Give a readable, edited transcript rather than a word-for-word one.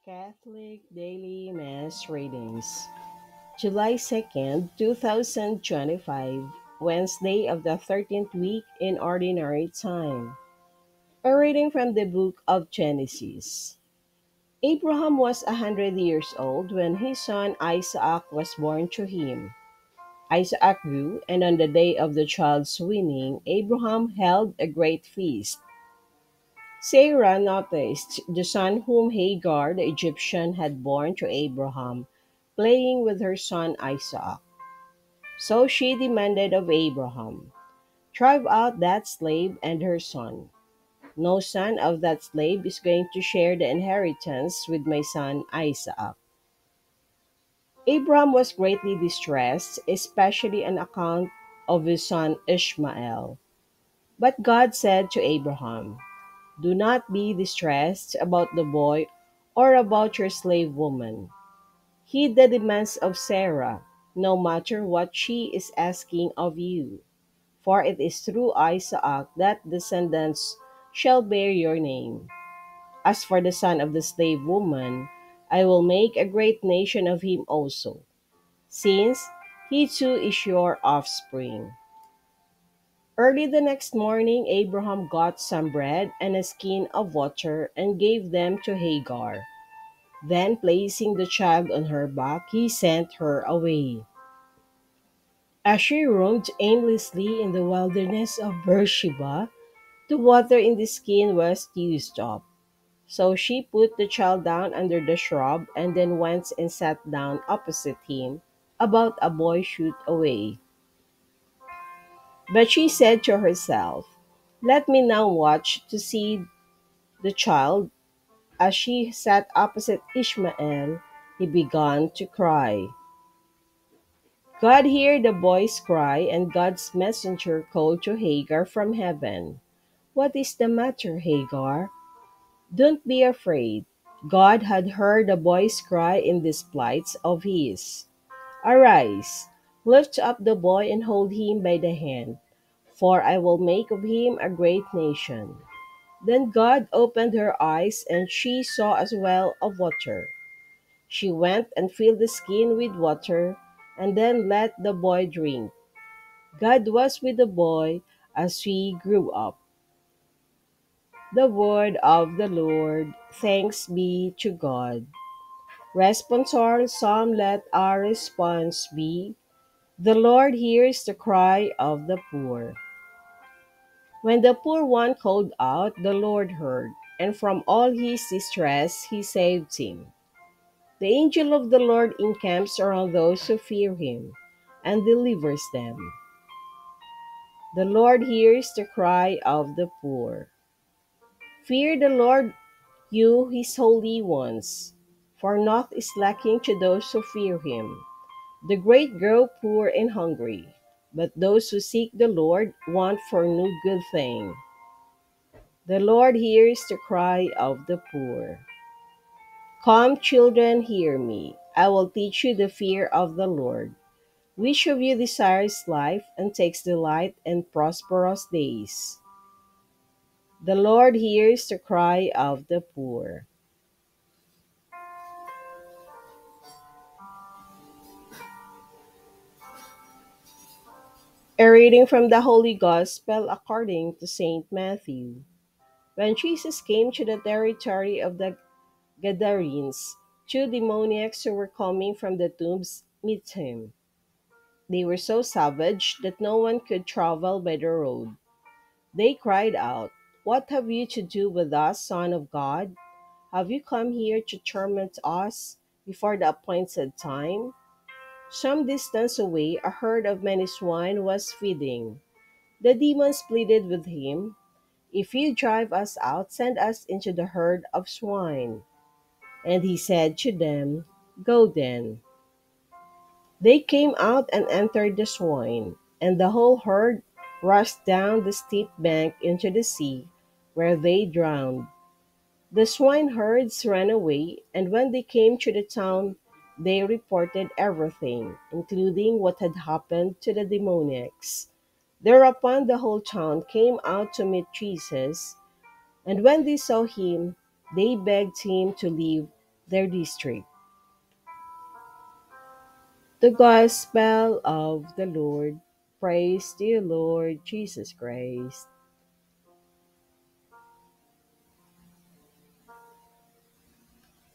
Catholic Daily Mass Readings, July 2nd, 2025, Wednesday of the 13th week in Ordinary Time. A reading from the book of Genesis. Abraham was 100 years old when his son Isaac was born to him. Isaac grew, and on the day of the child's weaning, Abraham held a great feast. Sarah noticed the son whom Hagar the Egyptian had borne to Abraham playing with her son Isaac. So she demanded of Abraham, "Drive out that slave and her son. No son of that slave is going to share the inheritance with my son Isaac." Abraham was greatly distressed, especially on account of his son Ishmael. But God said to Abraham, "Do not be distressed about the boy or about your slave woman. Heed the demands of Sarah, no matter what she is asking of you, for it is through Isaac that descendants shall bear your name. As for the son of the slave woman, I will make a great nation of him also, since he too is your offspring." Early the next morning, Abraham got some bread and a skin of water and gave them to Hagar. Then, placing the child on her back, he sent her away. As she roamed aimlessly in the wilderness of Beersheba, the water in the skin was used up. So she put the child down under the shrub and then went and sat down opposite him, about a boy's shoot away. But she said to herself, "Let me now watch to see the child." As she sat opposite Ishmael, he began to cry. God heard the boy's cry, and God's messenger called to Hagar from heaven, "What is the matter, Hagar? Don't be afraid." God had heard the boy's cry in this plight of his. "Arise, lift up the boy and hold him by the hand, for I will make of him a great nation." Then God opened her eyes, and she saw a well of water. She went and filled the skin with water, and then let the boy drink. God was with the boy as he grew up. The word of the Lord. Thanks be to God. Responsor Psalm. Let our response be, "The Lord hears the cry of the poor." When the poor one called out, the Lord heard, and from all his distress he saved him. The angel of the Lord encamps around those who fear him and delivers them. The Lord hears the cry of the poor. Fear the Lord, you his holy ones, for naught is lacking to those who fear him. The great grow poor and hungry, but those who seek the Lord want for no good thing. The Lord hears the cry of the poor. Come, children, hear me. I will teach you the fear of the Lord. Which of you desires life and takes delight in prosperous days? The Lord hears the cry of the poor. A reading from the Holy Gospel according to Saint Matthew. When Jesus came to the territory of the Gadarenes, two demoniacs who were coming from the tombs met him. They were so savage that no one could travel by the road. They cried out, "What have you to do with us, Son of God? Have you come here to torment us before the appointed time?" Some distance away, a herd of many swine was feeding. The demons pleaded with him, "If you drive us out, send us into the herd of swine." And he said to them, "Go then." They came out and entered the swine, and the whole herd rushed down the steep bank into the sea, where they drowned. The swineherds ran away, and when they came to the town, they reported everything, including what had happened to the demoniacs. Thereupon the whole town came out to meet Jesus, and when they saw him, they begged him to leave their district. The Gospel of the Lord. Praise to you, Lord Jesus Christ.